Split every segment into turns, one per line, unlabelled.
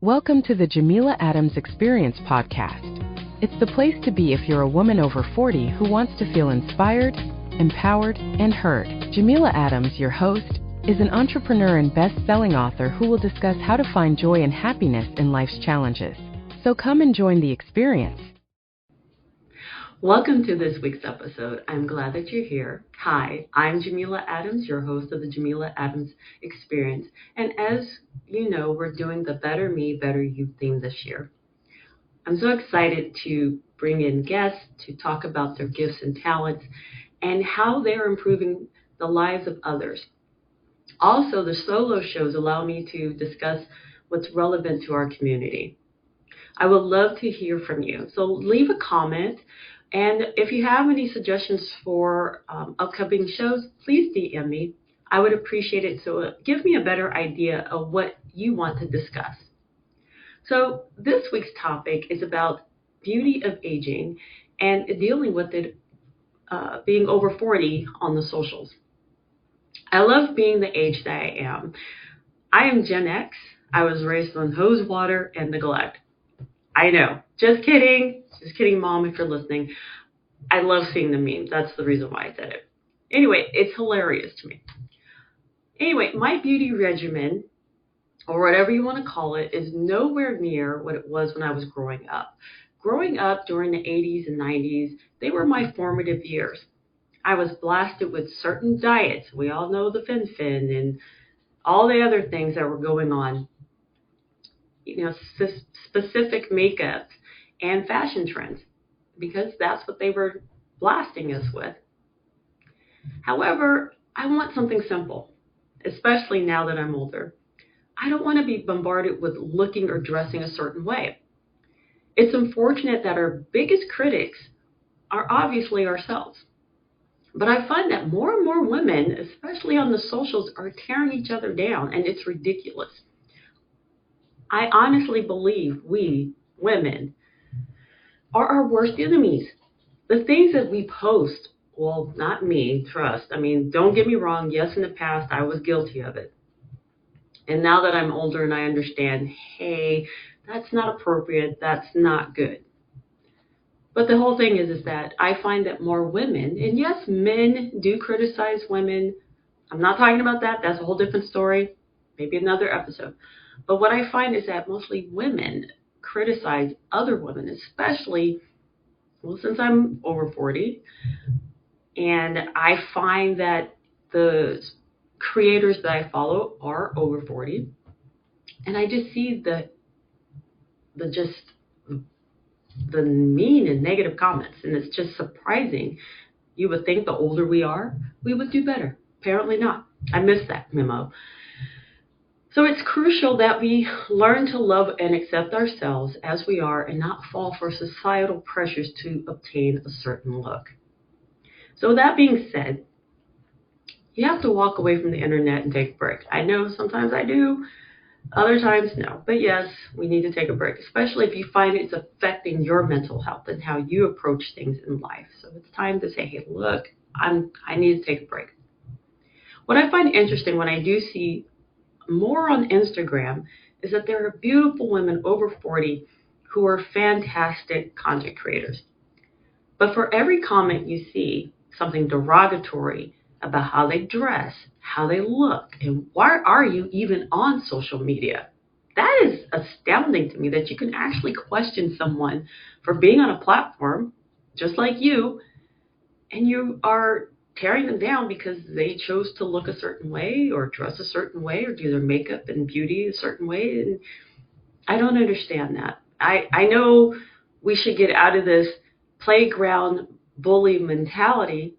Welcome to the Jameela Adams Experience podcast. It's the place to be if you're a woman over 40 who wants to feel inspired, empowered, and heard. Jameela Adams, your host, is an entrepreneur and best-selling author who will discuss how to find joy and happiness in life's challenges. So come and join the experience.
Welcome to this week's episode. I'm glad that you're here. Hi, I'm Jameela Adams, your host of the Jameela Adams Experience. And as you know, we're doing the Better Me, Better You theme this year. I'm so excited to bring in guests to talk about their gifts and talents and how they're improving the lives of others. Also, the solo shows allow me to discuss what's relevant to our community. I would love to hear from you. So leave a comment. And if you have any suggestions for upcoming shows, please DM me. I would appreciate it. So give me a better idea of what you want to discuss. So this week's topic is about beauty of aging and dealing with it being over 40 on the socials. I love being the age that I am. I am Gen X. I was raised on hose water and neglect. I know. Just kidding. Just kidding, Mom, if you're listening. I love seeing the memes. That's the reason why I said it. Anyway, it's hilarious to me. Anyway, my beauty regimen, or whatever you want to call it, is nowhere near what it was when I was growing up. Growing up during the 80s and 90s, they were my formative years. I was blasted with certain diets. We all know the fin and all the other things that were going on. You know, specific makeup and fashion trends, because that's what they were blasting us with. However, I want something simple, especially now that I'm older. I don't want to be bombarded with looking or dressing a certain way. It's unfortunate that our biggest critics are obviously ourselves. But I find that more and more women, especially on the socials, are tearing each other down, and it's ridiculous. I honestly believe we, women, are our worst enemies. The things that we post, well, not me, trust. I mean, don't get me wrong. Yes, in the past, I was guilty of it. And now that I'm older and I understand, hey, that's not appropriate. That's not good. But the whole thing is that I find that more women, and yes, men do criticize women. I'm not talking about that. That's a whole different story. Maybe another episode. But what I find is that mostly women criticize other women, especially, well, since I'm over 40. And I find that the creators that I follow are over 40. And I just see the mean and negative comments. And it's just surprising. You would think the older we are, we would do better. Apparently not. I missed that memo. So it's crucial that we learn to love and accept ourselves as we are and not fall for societal pressures to obtain a certain look. So with that being said, you have to walk away from the internet and take a break. I know sometimes I do, other times no. But yes, we need to take a break, especially if you find it's affecting your mental health and how you approach things in life. So it's time to say, hey, look, I need to take a break. What I find interesting when I do see more on Instagram is that there are beautiful women over 40 who are fantastic content creators. But for every comment you see something derogatory about how they dress, how they look, and why are you even on social media? That is astounding to me, that you can actually question someone for being on a platform just like you, and you are tearing them down because they chose to look a certain way or dress a certain way or do their makeup and beauty a certain way. And I don't understand that. I know we should get out of this playground bully mentality,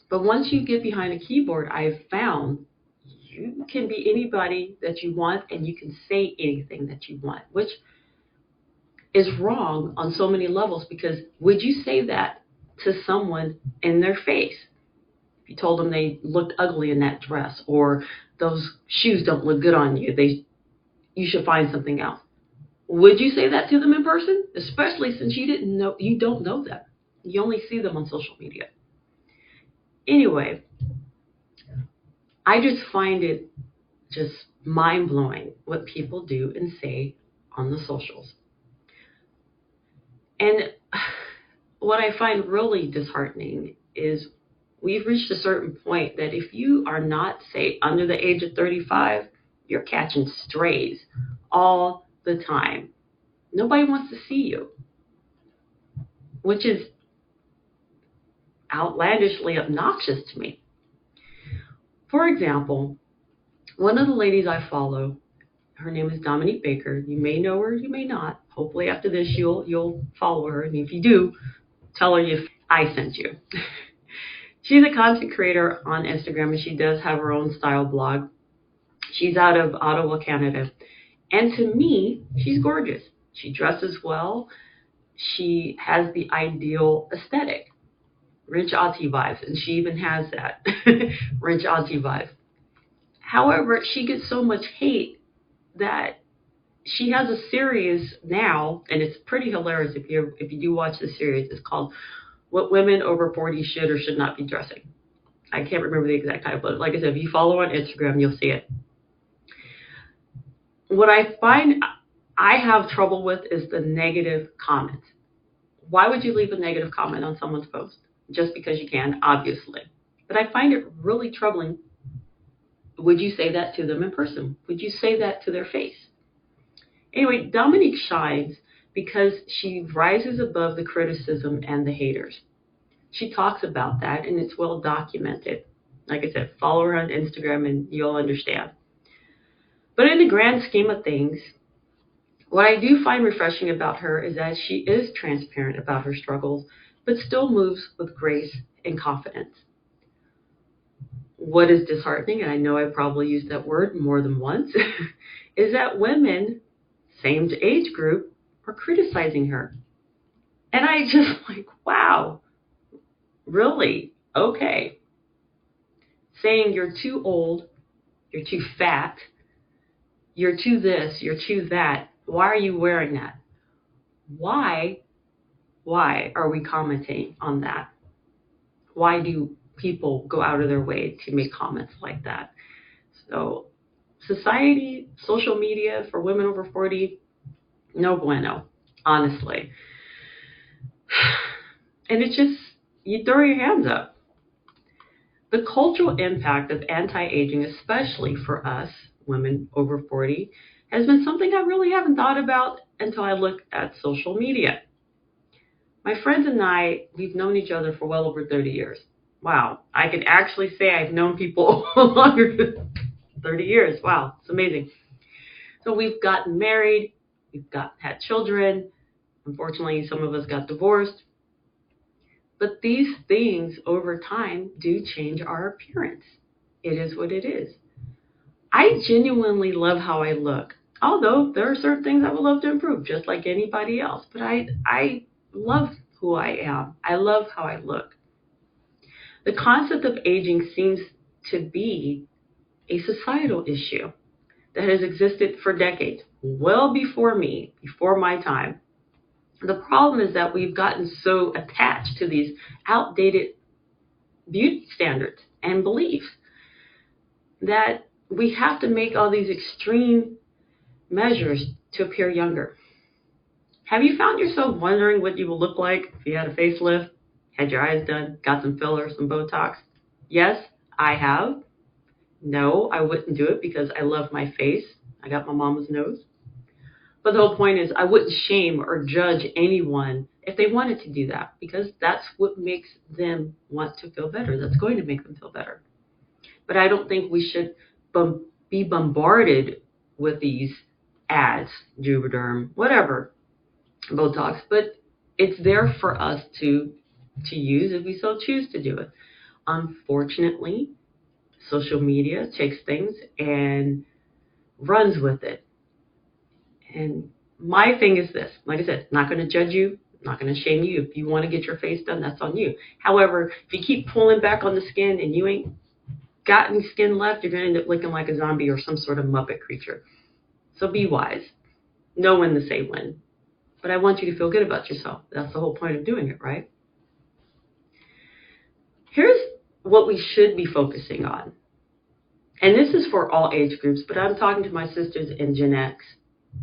but once you get behind a keyboard, I've found you can be anybody that you want and you can say anything that you want, which is wrong on so many levels, because would you say that to someone in their face? You told them they looked ugly in that dress, or those shoes don't look good on you, you should find something else. Would you say that to them in person? Especially since you don't know them. You only see them on social media. Anyway, I just find it just mind-blowing what people do and say on the socials. And what I find really disheartening is we've reached a certain point that if you are not, say, under the age of 35, you're catching strays all the time. Nobody wants to see you, which is outlandishly obnoxious to me. For example, one of the ladies I follow, her name is Dominique Baker. You may know her, you may not. Hopefully after this you'll follow her. And if you do, tell her if I sent you. She's a content creator on Instagram, and she does have her own style blog. She's out of Ottawa, Canada. And to me, she's gorgeous. She dresses well. She has the ideal aesthetic. Rich auntie vibes. And she even has that. Rich auntie vibes. However, she gets so much hate that she has a series now, and it's pretty hilarious if you do watch the series. It's called What Women Over 40 Should or Should Not Be Dressing. I can't remember the exact title, but like I said, if you follow on Instagram, you'll see it. What I find I have trouble with is the negative comments. Why would you leave a negative comment on someone's post? Just because you can, obviously. But I find it really troubling. Would you say that to them in person? Would you say that to their face? Anyway, Dominique shines because she rises above the criticism and the haters. She talks about that, and it's well documented. Like I said, follow her on Instagram and you'll understand. But in the grand scheme of things, what I do find refreshing about her is that she is transparent about her struggles, but still moves with grace and confidence. What is disheartening, and I know I probably used that word more than once, is that women, same age group, are criticizing her. And I just like, wow, really? Okay. Saying you're too old, you're too fat, you're too this, you're too that. Why are you wearing that? Why are we commenting on that? Why do people go out of their way to make comments like that? So society, social media for women over 40, no bueno, honestly. And it's just, you throw your hands up. The cultural impact of anti-aging, especially for us, women over 40, has been something I really haven't thought about until I looked at social media. My friends and I, we've known each other for well over 30 years. Wow, I can actually say I've known people longer than 30 years. Wow, it's amazing. So we've gotten married, had children. Unfortunately, some of us got divorced. But these things over time do change our appearance. It is what it is. I genuinely love how I look, although there are certain things I would love to improve, just like anybody else. But I love who I am. I love how I look. The concept of aging seems to be a societal issue that has existed for decades, well before me, before my time. The problem is that we've gotten so attached to these outdated beauty standards and beliefs that we have to make all these extreme measures to appear younger. Have you found yourself wondering what you would look like if you had a facelift, had your eyes done, got some fillers, some Botox? Yes, I have. No, I wouldn't do it because I love my face. I got my mama's nose. But the whole point is I wouldn't shame or judge anyone if they wanted to do that, because that's what makes them want to feel better. That's going to make them feel better. But I don't think we should be bombarded with these ads, Juvederm, whatever, Botox. But it's there for us to use if we so choose to do it. Unfortunately, social media takes things and runs with it. And my thing is this, like I said, not going to judge you, not going to shame you. If you want to get your face done, that's on you. However, if you keep pulling back on the skin and you ain't got any skin left, you're going to end up looking like a zombie or some sort of Muppet creature. So be wise. Know when to say when. But I want you to feel good about yourself. That's the whole point of doing it, right? Here's what we should be focusing on. And this is for all age groups, but I'm talking to my sisters in Gen X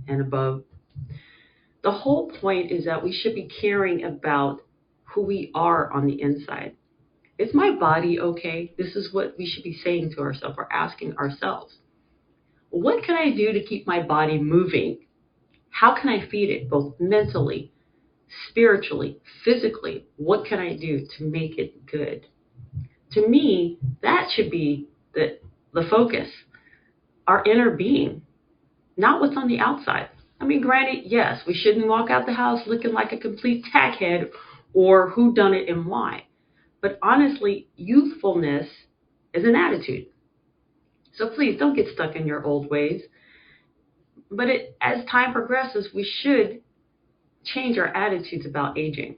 and above. The whole point is that we should be caring about who we are on the inside. Is my body okay? This is what we should be saying to ourselves or asking ourselves. What can I do to keep my body moving? How can I feed it both mentally, spiritually, physically? What can I do to make it good? To me, that should be the focus, our inner being, not what's on the outside. I mean, granted, yes, we shouldn't walk out the house looking like a complete tackhead or who done it and why. But honestly, youthfulness is an attitude. So please don't get stuck in your old ways. But as time progresses, we should change our attitudes about aging.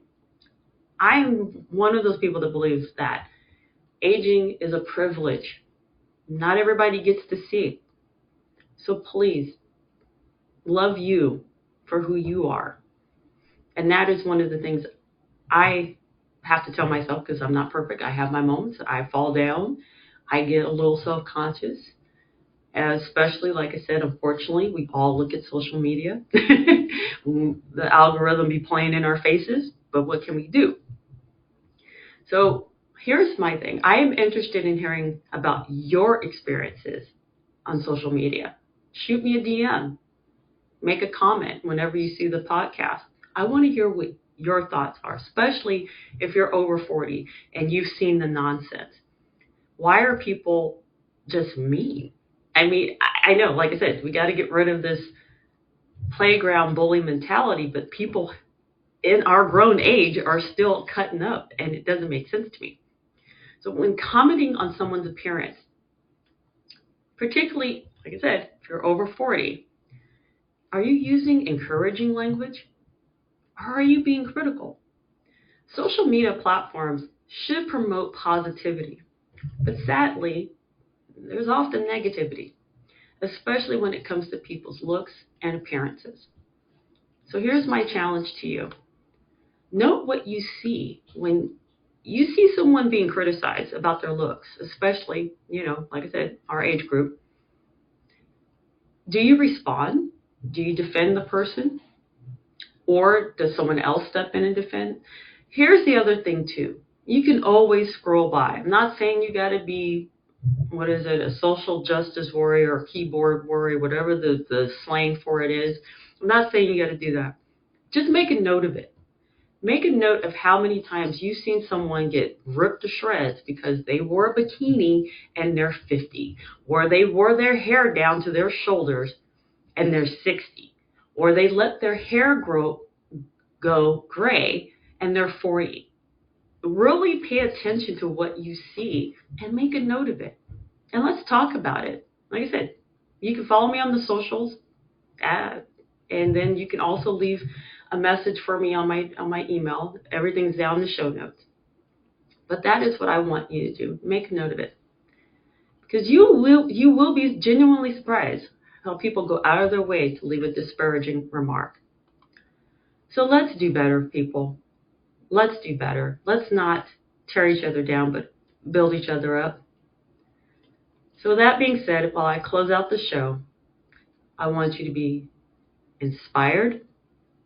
I'm one of those people that believes that aging is a privilege. Not everybody gets to see it. So please, love you for who you are. And that is one of the things I have to tell myself, because I'm not perfect. I have my moments. I fall down. I get a little self-conscious. Especially, like I said, unfortunately, we all look at social media. The algorithm be playing in our faces, but what can we do? So here's my thing. I am interested in hearing about your experiences on social media. Shoot me a DM. Make a comment whenever you see the podcast. I want to hear what your thoughts are, especially if you're over 40 and you've seen the nonsense. Why are people just mean? I mean, I know, like I said, we got to get rid of this playground bully mentality, but people in our grown age are still cutting up, and it doesn't make sense to me. So when commenting on someone's appearance, particularly, like I said, if you're over 40, are you using encouraging language, or are you being critical? Social media platforms should promote positivity, but sadly, there's often negativity, especially when it comes to people's looks and appearances. So here's my challenge to you. Note what you see when you see someone being criticized about their looks, especially, like I said, our age group. Do you respond? Do you defend the person? Or does someone else step in and defend? Here's the other thing too. You can always scroll by. I'm not saying you got to be, a social justice warrior or keyboard warrior, whatever the slang for it is. I'm not saying you got to do that. Just make a note of it. Make a note of how many times you've seen someone get ripped to shreds because they wore a bikini and they're 50, or they wore their hair down to their shoulders and they're 60, or they let their hair go gray and they're 40. Really pay attention to what you see and make a note of it. And let's talk about it. Like I said, you can follow me on the socials, and then you can also leave a message for me on my email. Everything's down in the show notes. But that is what I want you to do. Make a note of it, because you will be genuinely surprised how people go out of their way to leave a disparaging remark. So let's do better, people. Let's do better. Let's not tear each other down, but build each other up. So that being said, while I close out the show, I want you to be inspired,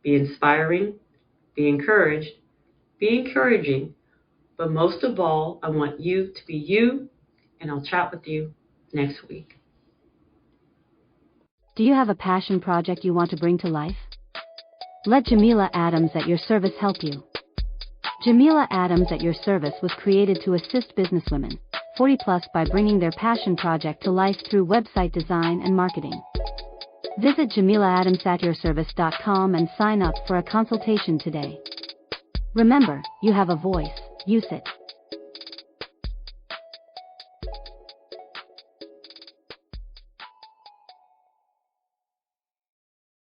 be inspiring, be encouraged, be encouraging, but most of all, I want you to be you, and I'll chat with you next week.
Do you have a passion project you want to bring to life? Let Jameela Adams at your service help you. Jameela Adams at your service was created to assist businesswomen, 40 plus, by bringing their passion project to life through website design and marketing. Visit JameelaAdamsAtYourService.com and sign up for a consultation today. Remember, you have a voice, use it.